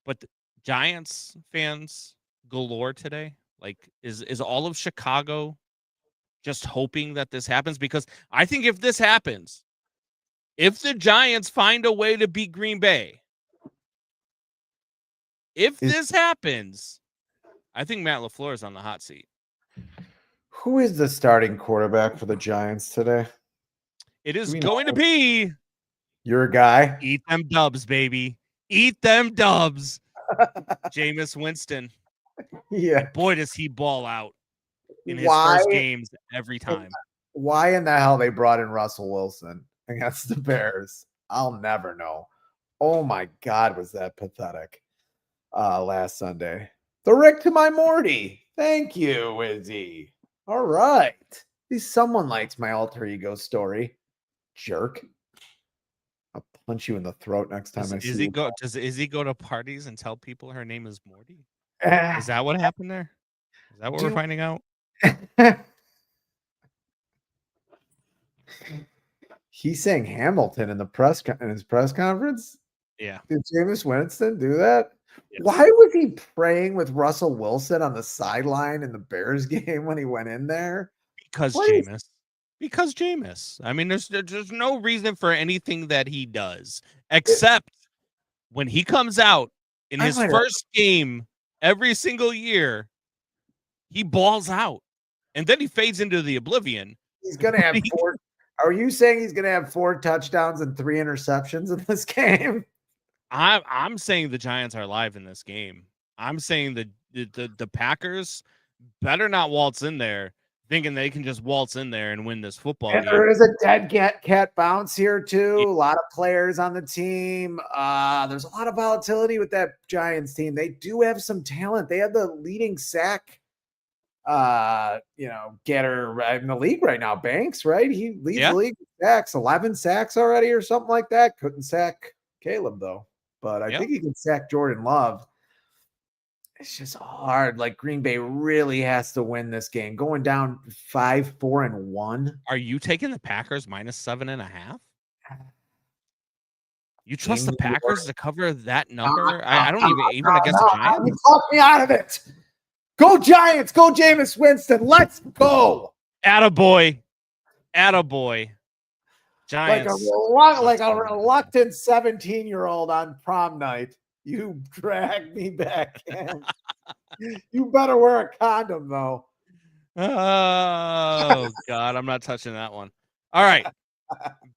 But Giants fans galore today. Like, is all of Chicago just hoping that this happens? Because I think if this happens, if the Giants find a way to beat Green Bay, if this happens, I think Matt LaFleur is on the hot seat. Who is the starting quarterback for the Giants today? It is going to be your guy. Eat them dubs, baby. Eat them dubs. Jameis Winston. Yeah. Boy, does he ball out in his first games every time. Why in the hell they brought in Russell Wilson against the Bears? I'll never know. Oh my God, was that pathetic last Sunday. The Rick to my Morty. Thank you, Izzy. All right. At least someone likes my alter ego story. Jerk. I'll punch you in the throat next time I see you. Does Izzy go to parties and tell people her name is Morty? Is that what happened there? Is that what we're finding out? He sang Hamilton in his press conference. Yeah. Did Jameis Winston do that? Yes. Why was he praying with Russell Wilson on the sideline in the Bears game when he went in there? Because Jameis. Because Jameis. I mean, there's no reason for anything that he does except when he comes out in his first game every single year, he balls out, and then he fades into the oblivion. He's gonna have 4. Are you saying he's gonna have 4 touchdowns and 3 interceptions in this game? I'm saying the Giants are alive in this game. I'm saying the Packers better not waltz in there thinking they can just waltz in there and win this football game. There is a dead cat bounce here too. A lot of players on the team. There's a lot of volatility with that Giants team. They do have some talent. They have the leading sack getter in the league right now. Banks, right? He leads the league with sacks, 11 sacks already or something like that. Couldn't sack Caleb though, but I think he can sack Jordan Love. It's just hard. Like, Green Bay really has to win this game. Going down 5-4-1. Are you taking the Packers minus 7.5? You trust the Packers to cover that number? I don't even against the Giants. Talk me out of it. Go Giants. Go Jameis Winston. Let's go. Attaboy. Giants. Like a reluctant 17-year-old on prom night. You drag me back in. You better wear a condom, though. Oh, God. I'm not touching that one. All right.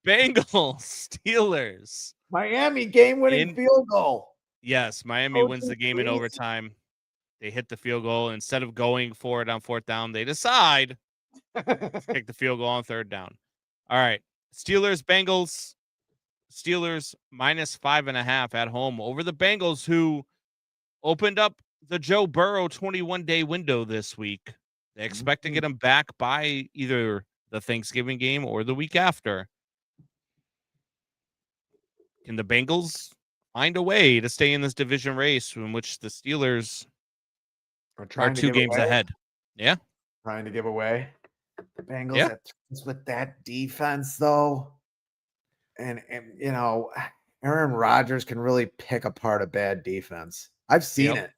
Bengals, Steelers. Miami game-winning field goal. Yes, Miami wins the game in overtime. They hit the field goal. Instead of going for it on fourth down, they decide to kick the field goal on third down. All right. Steelers, Bengals. Steelers -5.5 at home over the Bengals, who opened up the Joe Burrow 21-day window this week. They expect to get him back by either the Thanksgiving game or the week after. Can the Bengals find a way to stay in this division race in which the Steelers are 2 games ahead? Yeah. Trying to give away. The Bengals Yeah. at times with that defense, though. And you know, Aaron Rodgers can really pick apart a bad defense. I've seen it.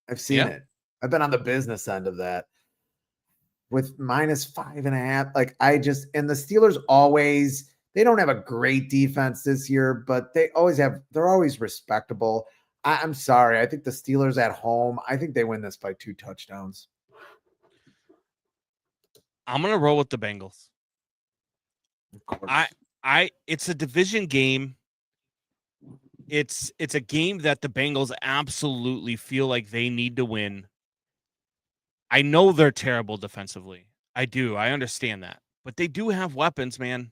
I've seen it. I've been on the business end of that. With -5.5, like and the Steelers always, they don't have a great defense this year, but they're always respectable. I'm sorry. I think the Steelers at home, I think they win this by 2 touchdowns. I'm gonna roll with the Bengals. Of course. It's a division game. It's a game that the Bengals absolutely feel like they need to win. I know they're terrible defensively. I do. I understand that. But they do have weapons, man.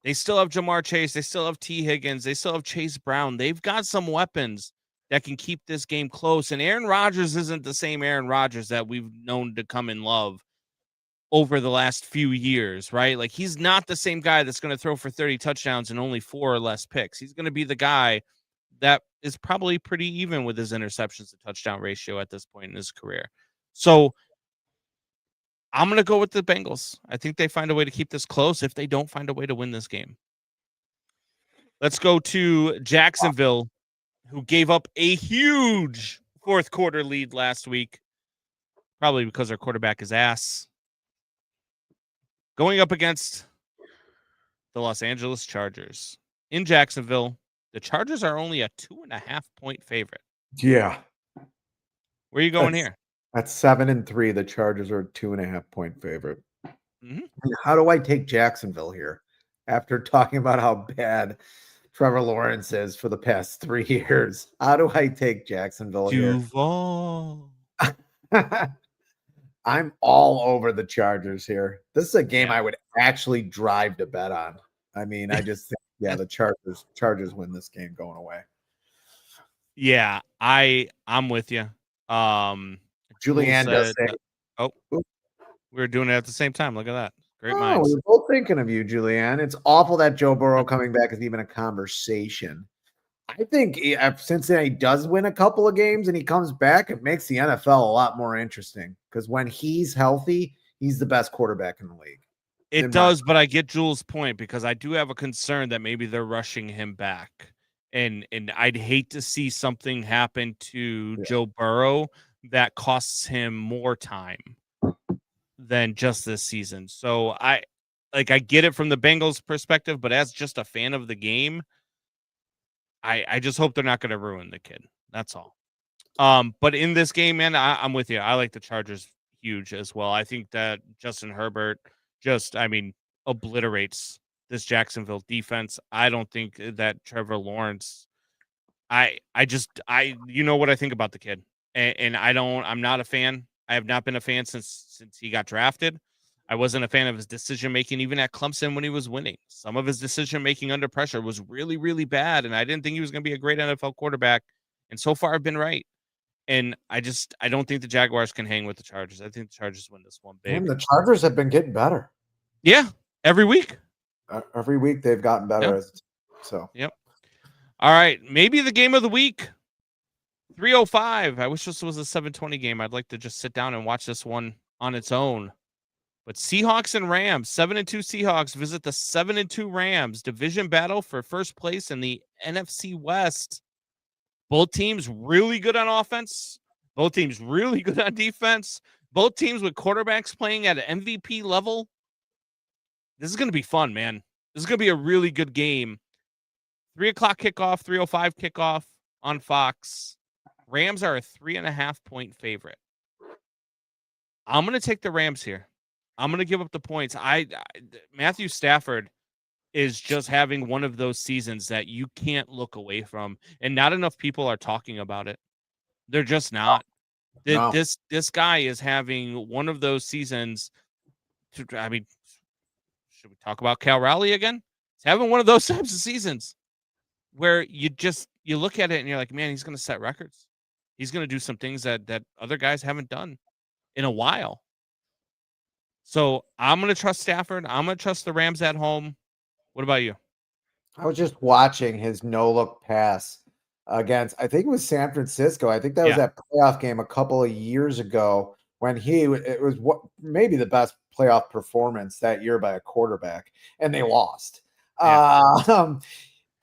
They still have Jamar Chase. They still have T. Higgins. They still have Chase Brown. They've got some weapons that can keep this game close. And Aaron Rodgers isn't the same Aaron Rodgers that we've known to come and love over the last few years, right? Like, he's not the same guy that's going to throw for 30 touchdowns and only 4 or less picks. He's going to be the guy that is probably pretty even with his interceptions to touchdown ratio at this point in his career. So I'm going to go with the Bengals. I think they find a way to keep this close if they don't find a way to win this game. Let's go to Jacksonville, who gave up a huge fourth quarter lead last week, probably because their quarterback is ass. Going up against the Los Angeles Chargers in Jacksonville. The Chargers are only a 2.5-point favorite. Yeah. Where are you going here? At 7-3, the Chargers are a 2.5-point favorite. Mhm. How do I take Jacksonville here after talking about how bad Trevor Lawrence is for the past 3 years? How do I take Jacksonville here? Duval. I'm all over the Chargers here. This is a game I would actually drive to bet on. I mean, I just think, the Chargers win this game going away. Yeah, I'm with you. Julianne does say, we were doing it at the same time. Look at that. Great we minds. were both thinking of you, Julianne. It's awful that Joe Burrow coming back is even a conversation. I think if Cincinnati does win a couple of games and he comes back, it makes the NFL a lot more interesting because when he's healthy, he's the best quarterback in the league. It does, but I get Jules' point because I do have a concern that maybe they're rushing him back. And I'd hate to see something happen to Joe Burrow that costs him more time than just this season. So I get it from the Bengals perspective, but as just a fan of the game, I just hope they're not going to ruin the kid. That's all. But in this game, man, I'm with you. I like the Chargers huge as well. I think that Justin Herbert obliterates this Jacksonville defense. I don't think that Trevor Lawrence, you know what I think about the kid. And I'm not a fan. I have not been a fan since he got drafted. I wasn't a fan of his decision-making, even at Clemson when he was winning. Some of his decision-making under pressure was really, really bad. And I didn't think he was going to be a great NFL quarterback. And so far I've been right. And I don't think the Jaguars can hang with the Chargers. I think the Chargers win this one big. And the Chargers have been getting better. Yeah, every week. Every week they've gotten better. Yep. Yep. All right, maybe the game of the week. 3:05. I wish this was a 7:20 game. I'd like to just sit down and watch this one on its own. But Seahawks and Rams, 7-2 Seahawks visit the 7-2 Rams. Division battle for first place in the NFC West. Both teams really good on offense. Both teams really good on defense. Both teams with quarterbacks playing at an MVP level. This is going to be fun, man. This is going to be a really good game. 3:00 kickoff, 3:05 kickoff on Fox. Rams are a 3.5-point favorite. I'm going to take the Rams here. I'm going to give up the points. Matthew Stafford is just having one of those seasons that you can't look away from, and not enough people are talking about it. They're just not. No. This guy is having one of those seasons. I mean, should we talk about Cal Raleigh again? He's having one of those types of seasons where you look at it and you're like, man, he's going to set records. He's going to do some things that other guys haven't done in a while. So I'm going to trust Stafford. I'm going to trust the Rams at home. What about you? I was just watching his no-look pass against, I think it was San Francisco. I think that was that playoff game a couple of years ago when it was maybe the best playoff performance that year by a quarterback, and they lost. Yeah.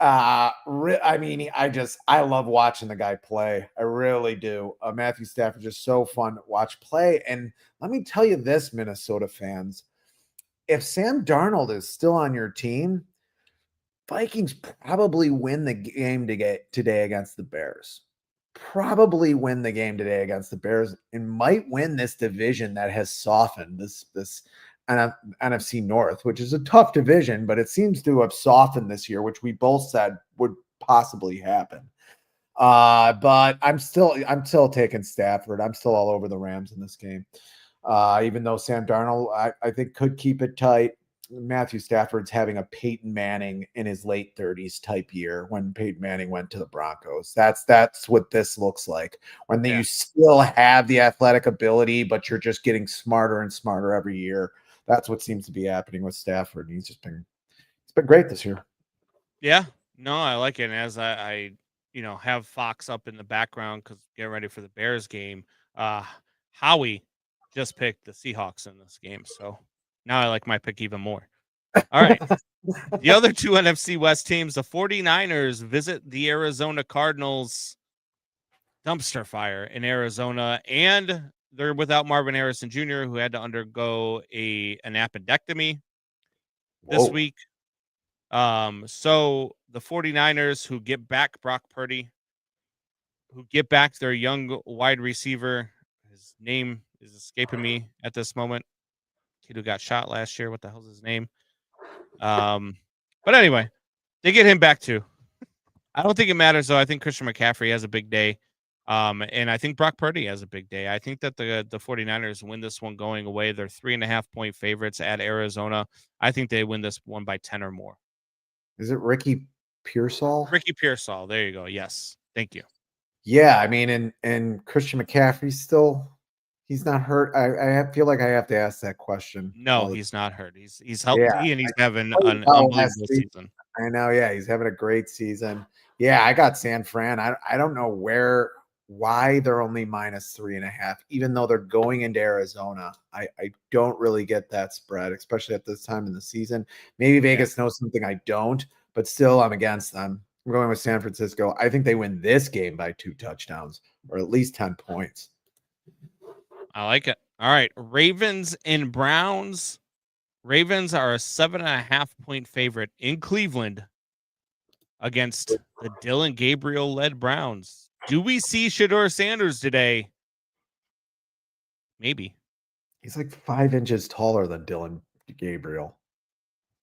I mean, I love watching the guy play. I really do. Matthew Stafford just so fun to watch play. And let me tell you this, Minnesota fans, if Sam Darnold is still on your team, Vikings probably win the game today against the Bears. Probably win the game today against the Bears and might win this division that has softened this NFC North, which is a tough division, but it seems to have softened this year, which we both said would possibly happen. But I'm still taking Stafford. I'm still all over the Rams in this game. Even though Sam Darnold, I think could keep it tight. Matthew Stafford's having a Peyton Manning in his late 30s type year when Peyton Manning went to the Broncos. That's what this looks like when you still have the athletic ability, but you're just getting smarter and smarter every year. That's what seems to be happening with Stafford. He's been great this year. Yeah, no, I like it. And as I have Fox up in the background because getting ready for the Bears game. Howie just picked the Seahawks in this game, so now I like my pick even more. All right. The other two NFC West teams, the 49ers visit the Arizona Cardinals. Dumpster fire in Arizona, and they're without Marvin Harrison Jr., who had to undergo an appendectomy this week. So the 49ers, who get back Brock Purdy, who get back their young wide receiver, his name is escaping me at this moment. Kid who got shot last year. What the hell's his name? But anyway, they get him back too. I don't think it matters though. I think Christian McCaffrey has a big day. And I think Brock Purdy has a big day. I think that the 49ers win this one going away. They're 3.5-point favorites at Arizona. I think they win this one by 10 or more. Is it Ricky Pearsall? Ricky Pearsall. There you go. Yes. Thank you. Yeah. I mean, and Christian McCaffrey he's not hurt. I feel like I have to ask that question. No, he's not hurt. He's healthy and he's having an unbelievable season. I know. Yeah. He's having a great season. Yeah. I got San Fran. I don't know why they're only -3.5, even though they're going into Arizona. I don't really get that spread, especially at this time in the season. Maybe Vegas knows something I don't, but still I'm against them. I'm going with San Francisco. I think they win this game by 2 touchdowns or at least 10 points. I like it. All right. Ravens and Browns. Ravens are a 7.5-point favorite in Cleveland against the Dylan Gabriel-led Browns. Do we see Shedeur Sanders today? Maybe. He's like 5 inches taller than Dylan Gabriel.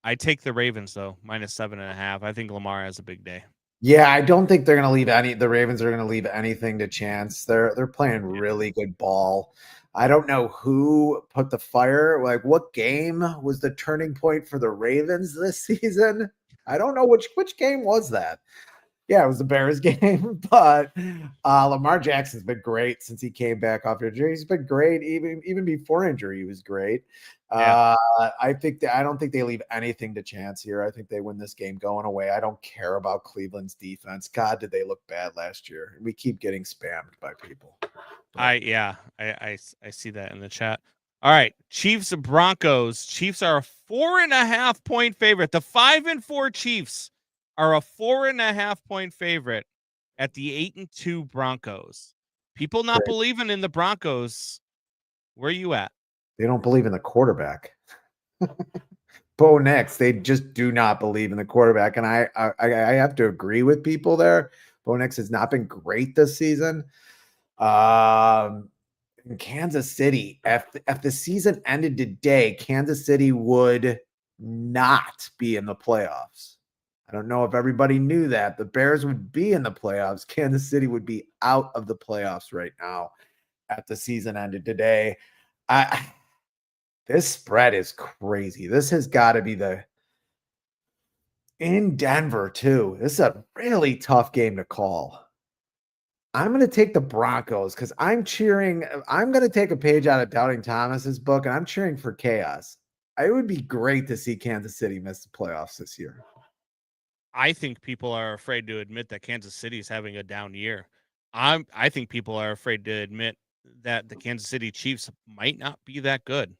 I take the Ravens, though, -7.5. I think Lamar has a big day. Yeah, I don't think they're going to leave the Ravens are going to leave anything to chance. They're playing really good ball. I don't know who put the fire. Like, what game was the turning point for the Ravens this season? I don't know which game was that. Yeah, it was the Bears game, but Lamar Jackson's been great since he came back off injury. He's been great even before injury. He was great. I don't think they leave anything to chance here. I think they win this game going away. I don't care about Cleveland's defense. God, did they look bad last year? We keep getting spammed by people. I see that in the chat. All right, Chiefs Broncos. Chiefs are a 4.5-point favorite. The 5-4 Chiefs are a 4.5-point favorite at the 8-2 Broncos. People not believing in the Broncos. Where are you at? They don't believe in the quarterback. Bo Nix, they just do not believe in the quarterback. And I have to agree with people there. Bo Nix has not been great this season. In Kansas City, if the season ended today, Kansas City would not be in the playoffs. I don't know if everybody knew that. The Bears would be in the playoffs. Kansas City would be out of the playoffs right now if the season ended today. This spread is crazy. This has got to be in Denver too. This is a really tough game to call. I'm going to take the Broncos because I'm going to take a page out of Doubting Thomas's book, and I'm cheering for chaos. It would be great to see Kansas City miss the playoffs this year. I think people are afraid to admit that Kansas City is having a down year. I think people are afraid to admit that the Kansas City Chiefs might not be that good.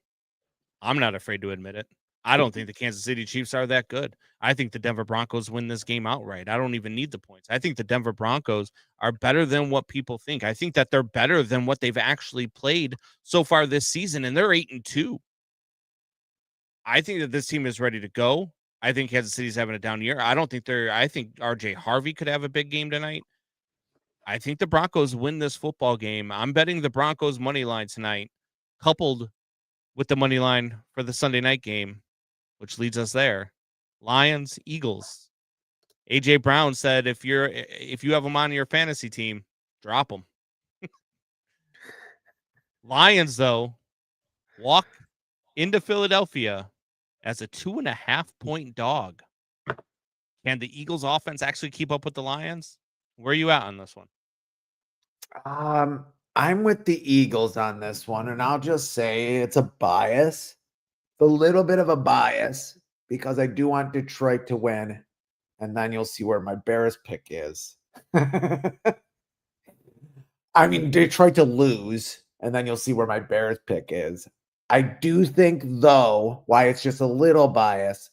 I'm not afraid to admit it. I don't think the Kansas City Chiefs are that good. I think the Denver Broncos win this game outright. I don't even need the points. I think the Denver Broncos are better than what people think. I think that they're better than what they've actually played so far this season, and they're 8-2. I think that this team is ready to go. I think Kansas City's having a down year. I think RJ Harvey could have a big game tonight. I think the Broncos win this football game. I'm betting the Broncos money line tonight, coupled with the money line for the Sunday night game, which leads us there. Lions, Eagles. AJ Brown said, if you have them on your fantasy team, drop them. Lions, though, walk into Philadelphia as a 2.5-point dog. Can the Eagles offense actually keep up with the Lions? Where are you at on this one? I'm with the Eagles on this one, and I'll just say it's a bias, a little bit of a bias, because I do want Detroit to win, and then you'll see where my Bears pick is. I mean, Detroit to lose, and then you'll see where my Bears pick is. I do think, though, why it's just a little bias,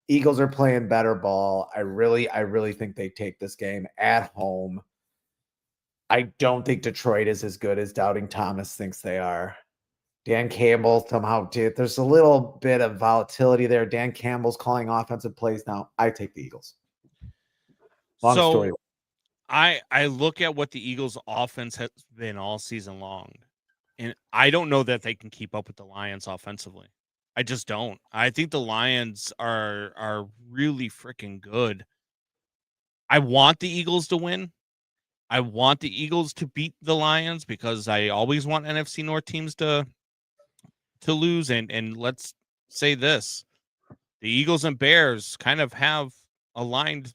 Eagles are playing better ball. I really think they take this game at home. I don't think Detroit is as good as Doubting Thomas thinks they are. Dan Campbell somehow did. There's a little bit of volatility there. Dan Campbell's calling offensive plays now. I take the Eagles. Long story. I look at what the Eagles' offense has been all season long, and I don't know that they can keep up with the Lions offensively. I just don't. I think the Lions are really freaking good. I want the Eagles to win. I want the Eagles to beat the Lions because I always want NFC North teams to lose. And let's say this. The Eagles and Bears kind of have aligned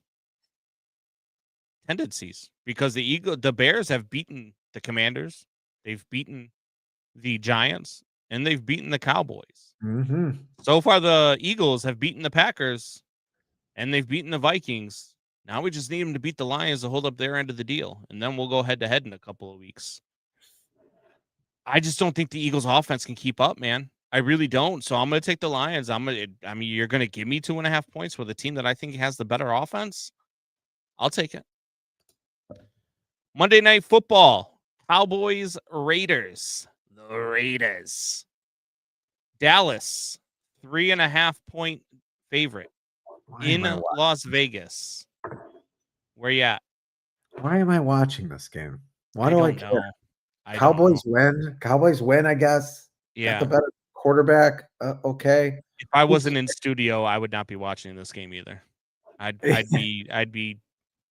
tendencies because the Bears have beaten the Commanders, they've beaten the Giants, and they've beaten the Cowboys. Mm-hmm. So far, the Eagles have beaten the Packers, and they've beaten the Vikings. Now we just need them to beat the Lions to hold up their end of the deal, and then we'll go head-to-head in a couple of weeks. I just don't think the Eagles' offense can keep up, man. I really don't. So I'm going to take the Lions. You're going to give me 2.5 points with a team that I think has the better offense? I'll take it. Monday Night Football, Cowboys, Raiders. The Raiders. Dallas, 3.5-point favorite in Las Vegas. Where you at? Why am I watching this game? Why do I care? Know. Cowboys win. Cowboys win, I guess. Yeah. Got the better quarterback. Okay. If I wasn't in studio, I would not be watching this game either. I'd be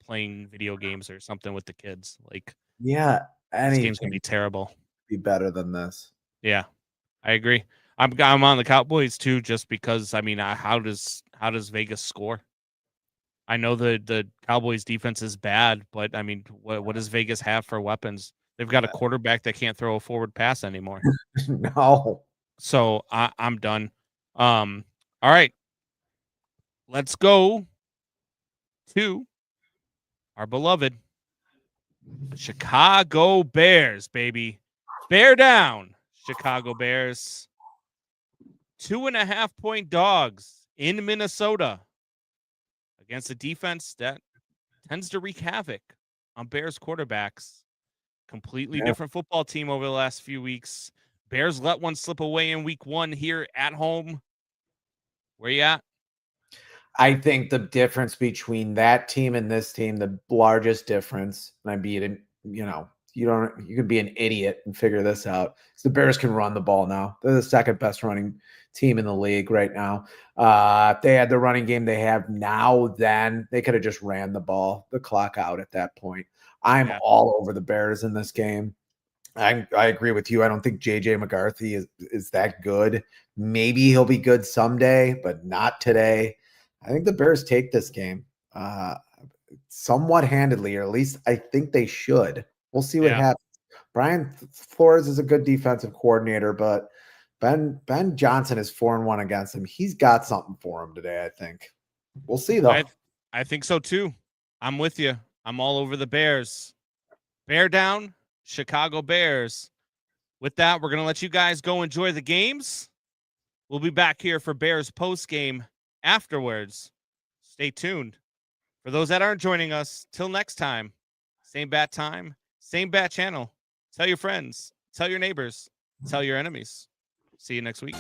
playing video games or something with the kids. Like, yeah, this game's gonna be terrible. Be better than this. Yeah, I agree. I'm on the Cowboys too, just because. I mean, how does Vegas score? I know the Cowboys defense is bad, but I mean, what does Vegas have for weapons? They've got a quarterback that can't throw a forward pass anymore. No. So I'm done. All right, let's go to our beloved Chicago Bears, baby. Bear down, Chicago Bears. 2.5-point dogs in Minnesota against a defense that tends to wreak havoc on Bears quarterbacks. Completely different football team over the last few weeks. Bears let one slip away in week 1 here at home. Where you at? I think the difference between that team and this team, the largest difference, and I beat you could be an idiot and figure this out. So the Bears can run the ball now. They're the second best running team in the league right now. If they had the running game they have now, then they could have just ran the clock out at that point. I'm all over the Bears in this game. I agree with you. I don't think JJ McCarthy is that good. Maybe he'll be good someday, but not today. I think the Bears take this game somewhat handedly, or at least I think they should. We'll see what happens. Brian Flores is a good defensive coordinator, but Ben Johnson is 4-1 against him. He's got something for him today, I think. We'll see, though. I think so, too. I'm with you. I'm all over the Bears. Bear down, Chicago Bears. With that, we're going to let you guys go enjoy the games. We'll be back here for Bears post-game afterwards. Stay tuned. For those that aren't joining us, till next time, same bat time, same bat channel. Tell your friends, tell your neighbors, tell your enemies. See you next week.